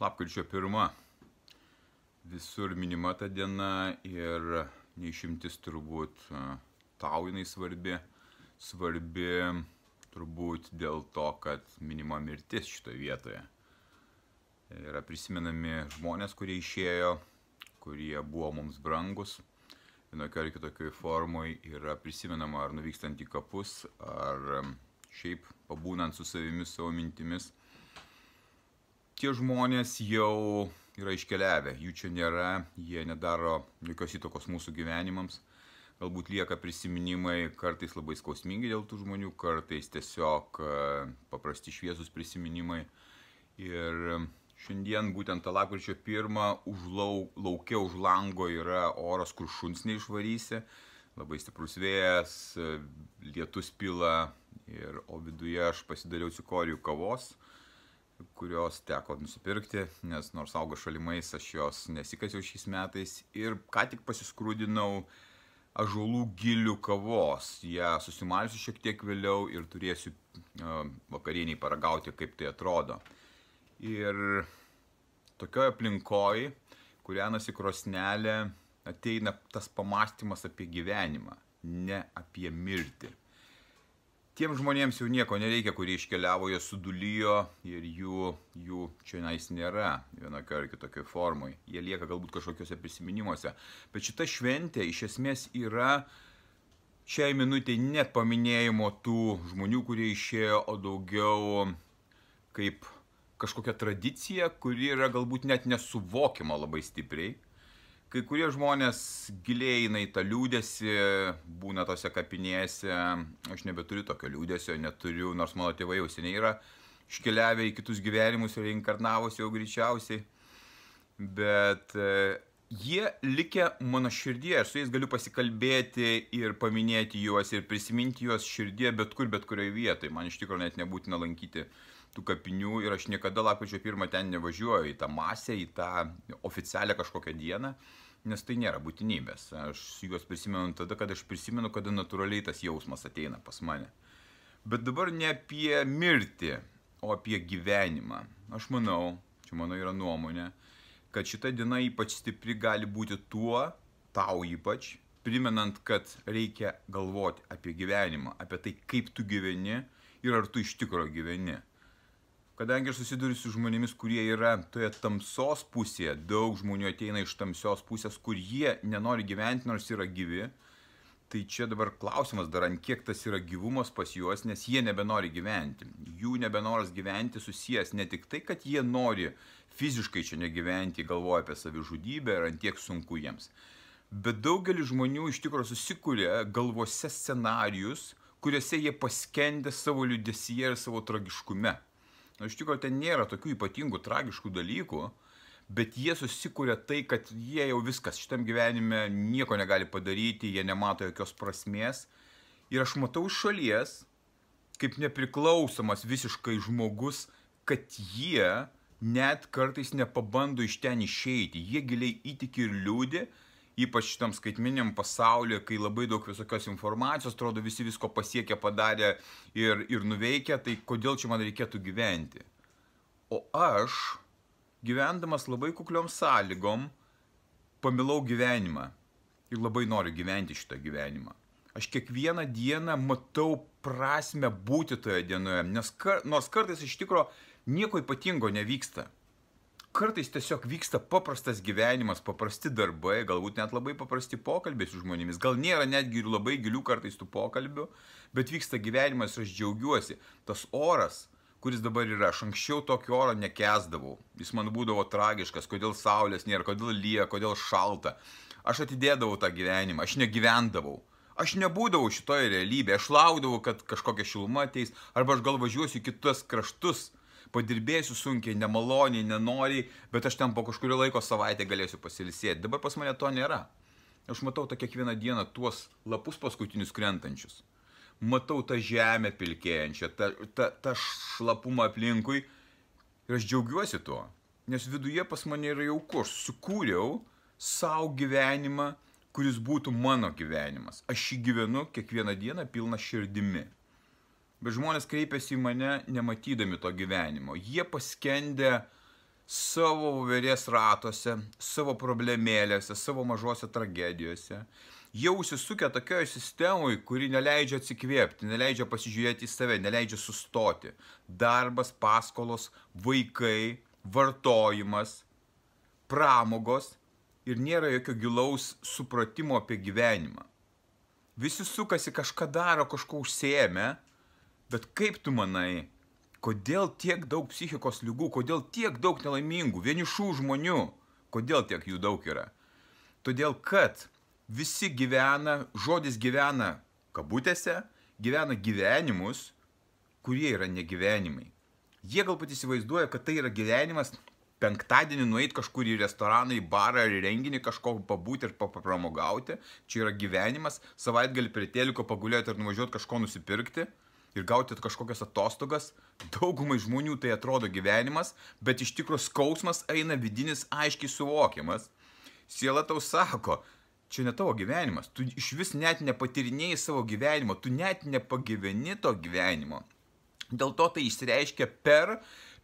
Lapkričio 1. Visur minima ta diena ir neišimtis turbūt tau jinai svarbi. Svarbi turbūt dėl to, kad minima mirtis šitoje vietoje. Yra prisimenami žmonės, kurie išėjo, kurie buvo mums brangus. Vienokio ar kitokioje formoje yra prisimenama ar nuvykstant į kapus, ar šiaip pabūnant su savimis, savo mintimis. Tie žmonės jau yra iškeliavę, jų čia nėra, jie nedaro jokios įtakos mūsų gyvenimams. Galbūt lieka prisiminimai, kartais labai skausmingi dėl tų žmonių, kartais tiesiog paprasti šviesus prisiminimai. Ir šiandien būtent tą lapkričio 1 lauke už lango yra oras, kur šuns neišvarysi. Labai stiprus vėjas, lietus pila, o viduje aš pasidariau cikorijų kavos, kurios teko nusipirkti, nes nors auga šalimais, aš jos nesikasiau šiais metais. Ir ką tik pasiskrudinau ąžuolų gilių kavos. Ja susimalsiu šiek tiek vėliau ir turėsiu vakarieniai paragauti, kaip tai atrodo. Ir tokioje aplinkoje, kūrenasi krosnelė, ateina tas pamąstymas apie gyvenimą, ne apie mirtį. Tiem žmonėms jau nieko nereikia, kurie iškeliavo, jie sudulijo ir jų čia nėra vienokio ar kitokio formoje. Jie lieka galbūt kažkokiuose prisiminimuose. Bet šita šventė iš esmės yra šiai minutei net paminėjimo tų žmonių, kurie išėjo, o daugiau kaip kažkokia tradicija, kuri yra galbūt net nesuvokiama labai stipriai. Kai kurie žmonės giliai eina į tą liūdesį, būna tose kapinėse, aš nebeturiu tokio liūdesio, neturiu, nors mano tėvai jau seniai yra iškeliavę į kitus gyvenimus ir reinkarnavosi jau greičiausiai. Bet jie likę mano širdyje, aš su jais galiu pasikalbėti ir paminėti juos ir prisiminti juos širdyje bet kurioje vietoje. Man iš tikrųjų net nebūtina lankyti tų kapinių ir aš niekada lapkričio 1 ten nevažiuoju į tą masę, į tą oficialią kažkokią dieną. Nes tai nėra būtinybės. Aš juos prisimenu tada, kada aš prisimenu, kada natūraliai tas jausmas ateina pas mane. Bet dabar ne apie mirtį, o apie gyvenimą. Aš manau, čia mano yra nuomonė, kad šita diena ypač stipri gali būti tuo, tau ypač, primenant, kad reikia galvoti apie gyvenimą, apie tai, kaip tu gyveni ir ar tu iš tikro gyveni. Kadangi aš susiduriu su žmonėmis, kurie yra toje tamsos pusėje, daug žmonių ateina iš tamsios pusės, kur jie nenori gyventi, nors yra gyvi, tai čia dabar klausimas dar, ant kiek tas yra gyvumas pas juos, nes jie nebenori gyventi. Jų nebenoras gyventi susijęs ne tik tai, kad jie nori fiziškai čia negyventi, galvoja apie savižudybę ir ant tiek sunku jiems. Bet daugelis žmonių iš tikrųjų susikuria galvose scenarijus, kuriuose jie paskendė savo liūdesyje ir savo tragiškume. Iš tikrųjų, ten nėra tokių ypatingų tragiškų dalykų, bet jie susikuria tai, kad jie jau viskas šitam gyvenime nieko negali padaryti, jie nemato jokios prasmės. Ir aš matau iš šalies, kaip nepriklausomas visiškai žmogus, kad jie net kartais nepabando iš ten išeiti. Jie giliai įtiki ir liūdi, ypač šitam skaitmeniniam pasaulyje, kai labai daug visokios informacijos, atrodo visi visko pasiekia, padarė ir nuveikia, tai kodėl čia man reikėtų gyventi? O aš, gyvendamas labai kukliom sąlygom, pamilau gyvenimą ir labai noriu gyventi šitą gyvenimą. Aš kiekvieną dieną matau prasmę būti toje dienoje, nors kartais iš tikro nieko ypatingo nevyksta. Kartais tiesiog vyksta paprastas gyvenimas, paprasti darbai, galbūt net labai paprasti pokalbiai su žmonėmis. Gal nėra netgi ir labai gilių kartais tų pokalbių, bet vyksta gyvenimas ir aš džiaugiuosi. Tas oras, kuris dabar yra, aš anksčiau tokio oro nekęsdavau. Jis man būdavo tragiškas, kodėl saulės nėra, kodėl lyja, kodėl šalta. Aš atidėdavau tą gyvenimą, aš negyvendavau. Aš nebūdavau šitoje realybėje, aš laukdavau, kad kažkokia šiluma ateis, arba aš gal važiuosiu į kitus kraštus. Padirbėsiu sunkiai, nemaloniai, nenoriai, bet aš ten po kažkurio laiko savaitę galėsiu pasiilsėti. Dabar pas mane to nėra. Aš matau tą kiekvieną dieną tuos lapus paskutinius krentančius. Matau tą žemę pilkėjančią, tą šlapumą aplinkui ir aš džiaugiuosi tuo. Nes viduje pas mane yra jauku, aš sukūriau savo gyvenimą, kuris būtų mano gyvenimas. Aš jį gyvenu kiekvieną dieną pilną širdimi. Bet žmonės kreipiasi į mane nematydami to gyvenimo. Jie paskendę savo voverės ratuose, savo problemėlėse, savo mažose tragedijose. Jie užsisukę tokioje sistemoje, kuri neleidžia atsikvėpti, neleidžia pasižiūrėti į save, neleidžia sustoti. Darbas, paskolos, vaikai, vartojimas, pramogos ir nėra jokio gilaus supratimo apie gyvenimą. Visi sukasi, kažką daro, kažko užsiėmė, bet kaip tu manai, kodėl tiek daug psichikos ligų, kodėl tiek daug nelaimingų, vienišų žmonių, kodėl tiek jų daug yra? Todėl, kad visi gyvena, žodis gyvena kabutėse, gyvena gyvenimus, kurie yra negyvenimai. Jie galbūt įsivaizduoja, kad tai yra gyvenimas penktadienį nueiti kažkur į restoraną, į barą ar į renginį, kažko pabūti ir papramogauti. Čia yra gyvenimas, savaitgalį prie teliko pagulėti ir nuvažiuoti kažko nusipirkti ir gauti kažkokias atostogas. Daugumai žmonių tai atrodo gyvenimas, bet iš tikrųjų skausmas eina vidinis, aiškiai suvokiamas. Siela tau sako, čia ne tavo gyvenimas, tu iš vis net nepatyrinėjai savo gyvenimo, tu net nepagyveni to gyvenimo. Dėl to tai išsireiškia per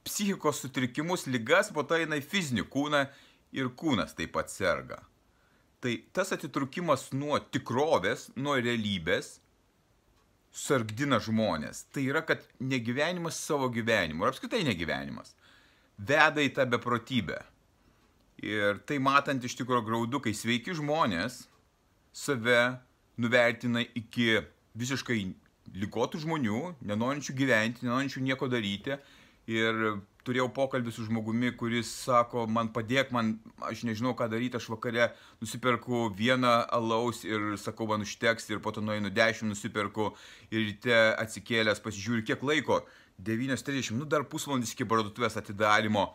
psichikos sutrikimus, ligas, po to eina į fizinį kūną ir kūnas taip pat serga. Tai tas atitrukimas nuo tikrovės, nuo realybės sargdina žmonės. Tai yra, kad negyvenimas savo gyvenimu, ir apskritai negyvenimas, veda į tą beprotybę. Ir tai matant iš tikrųjų graudu, kai sveiki žmonės save nuvertina iki visiškai ligotų žmonių, nenorinčių gyventi, nenorinčių nieko daryti. Ir turėjau pokalbį su žmogumi, kuris sako, man padėk, aš nežinau ką daryti, aš vakare nusiperku vieną alaus ir sakau, man užteks, ir po to nueinu 10 nusiperku ir ryte atsikėlęs pasižiūriu, kiek laiko, 9:30, dar pusvalandis iki parduotuvės atidarymo.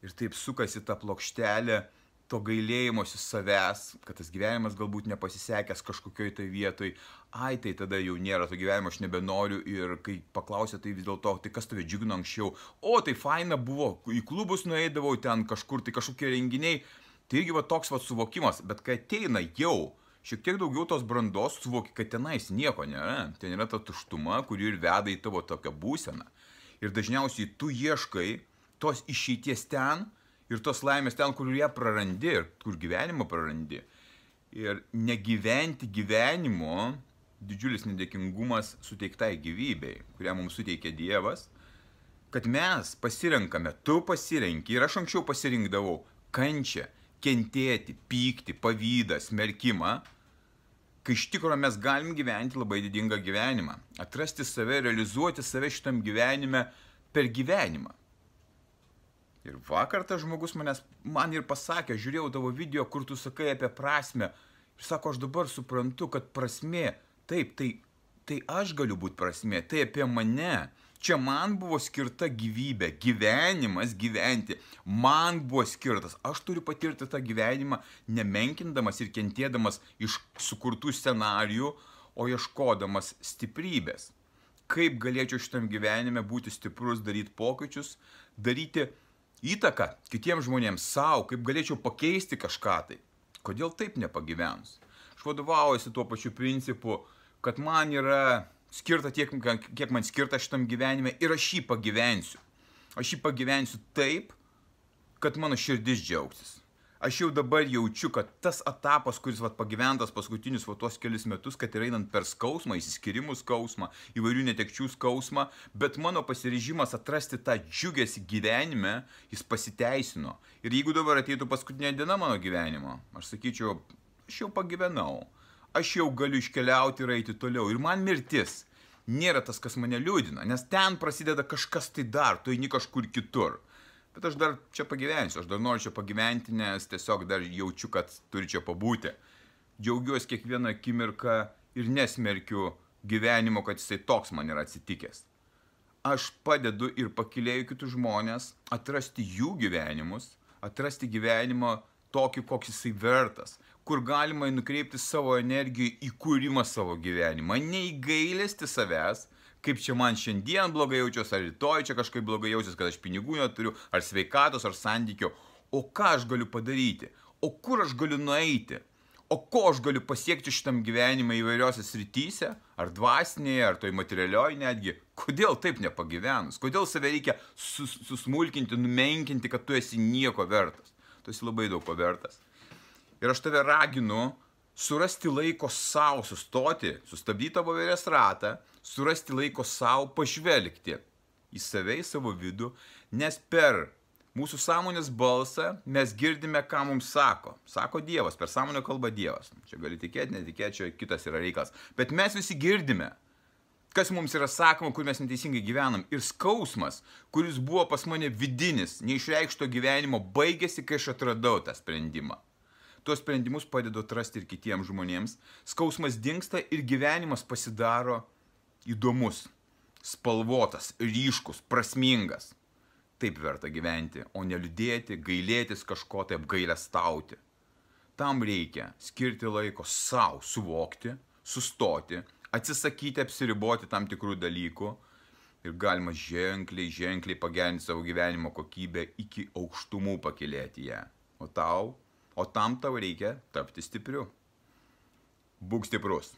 Ir taip sukasi ta plokštelė to gailėjimosi savęs, kad tas gyvenimas galbūt nepasisekęs kažkokioj tai vietoj. Ai, tai tada jau nėra to gyvenimo, aš nebenoriu. Ir kai paklausė, tai vis dėlto, tai kas tave džiugino anksčiau? O, tai faina buvo, į klubus nueidavau ten kažkur, tai kažkokie renginiai. Tai irgi va toks va suvokimas, bet kai ateina jau šiek tiek daugiau tos brandos, suvoki, kad tenais nieko nėra. Ten yra ta tuštuma, kuri ir veda į tavo tokią būseną. Ir dažniausiai tu ieškai tos išeities ten ir tos laimės ten, kur ją prarandi ir kur gyvenimą prarandi. Ir negyventi gyvenimo didžiulis nedėkingumas suteiktai gyvybei, kurią mums suteikia Dievas, kad mes pasirenkame, tu pasirenki ir aš anksčiau pasirinkdavau kančią, kentėti, pykti, pavydą, smerkimą, kai iš tikrųjų mes galim gyventi labai didingą gyvenimą, atrasti save, realizuoti save šitam gyvenime per gyvenimą. Ir vakar tas žmogus man ir pasakė, žiūrėjau tavo video, kur tu sakai apie prasmę. Ir sako, aš dabar suprantu, kad prasmė, taip, tai aš galiu būti prasmė, tai apie mane. Čia man buvo skirta gyvybė, gyvenimas gyventi. Man buvo skirtas. Aš turiu patirti tą gyvenimą, nemenkindamas ir kentėdamas iš sukurtų scenarijų, o ieškodamas stiprybės. Kaip galėčiau šitam gyvenime būti stiprus, daryti pokyčius, daryti įtaką kitiems žmonėms, savo, kaip galėčiau pakeisti kažką tai. Kodėl taip nepagyvenus? Aš vadovaujuosi tuo pačiu principu, kad man yra skirta tiek, kiek man skirta šitam gyvenime ir aš jį pagyvensiu. Aš jį pagyvensiu taip, kad mano širdis džiaugsis. Aš jau dabar jaučiu, kad tas etapas, kuris pagyventas paskutinius tuos kelius metus, kad yra einant per skausmą, įsiskyrimų skausmą, įvairių netekčių skausmą, bet mano pasiryžimas atrasti tą džiugesį gyvenime, jis pasiteisino. Ir jeigu dabar ateitų paskutinė diena mano gyvenimo, aš sakyčiau, aš jau pagyvenau, aš jau galiu iškeliauti ir eiti toliau. Ir man mirtis nėra tas, kas mane liūdina, nes ten prasideda kažkas tai dar, tu eini kažkur kitur. Bet aš dar čia pagyvensiu, aš dar noriu čia pagyventi, nes tiesiog dar jaučiu, kad turiu čia pabūti. Džiaugiuosi kiekvieną akimirką ir nesmerkiu gyvenimo, kad jisai toks man yra atsitikęs. Aš padedu ir pakylėju kitus žmonės atrasti jų gyvenimus, atrasti gyvenimą tokį, koks jisai vertas, kur galima nukreipti savo energiją į kūrimą savo gyvenimą, neįgailesti savęs, kaip čia man šiandien blogai jaučiuosi, ar rytoj čia kažkaip blogai jaučiuosi, kad aš pinigų neturiu, ar sveikatos, ar santykių. O ką aš galiu padaryti? O kur aš galiu nueiti? o ko aš galiu pasiekti šitam gyvenime įvairiose srityse, ar dvasinėje, ar toj materialioje netgi, kodėl taip nepagyvenus, kodėl save reikia susmulkinti, numenkinti, kad tu esi nieko vertas. Tu esi labai daug ko vertas. Ir aš tave raginu surasti laiko savo, sustoti, sustabdyti tavo voverės ratą, surasti laiko savo, pažvelgti į save, į savo vidų, nes per mūsų sąmonės balsą mes girdime, ką mums sako. Sako Dievas, per sąmonę kalba Dievas. Čia gali tikėti, netikėti, čia kitas yra reikalas. Bet mes visi girdime, kas mums yra sakoma, kur mes neteisingai gyvenam. Ir skausmas, kuris buvo pas mane vidinis, neišreikšto gyvenimo, baigėsi, kai aš atradau tą sprendimą. Tuos sprendimus padedu atrasti ir kitiems žmonėms. Skausmas dingsta ir gyvenimas pasidaro įdomus, spalvotas, ryškus, prasmingas. Taip verta gyventi, o ne liūdėti, gailėtis kažko, tai apgailestauti. Tam reikia skirti laiko savo, suvokti, sustoti, atsisakyti, apsiriboti tam tikrų dalykų ir galima ženkliai pagerinti savo gyvenimo kokybę, iki aukštumų pakilėti ją. O tam tau reikia tapti stipriu. Būk stiprus.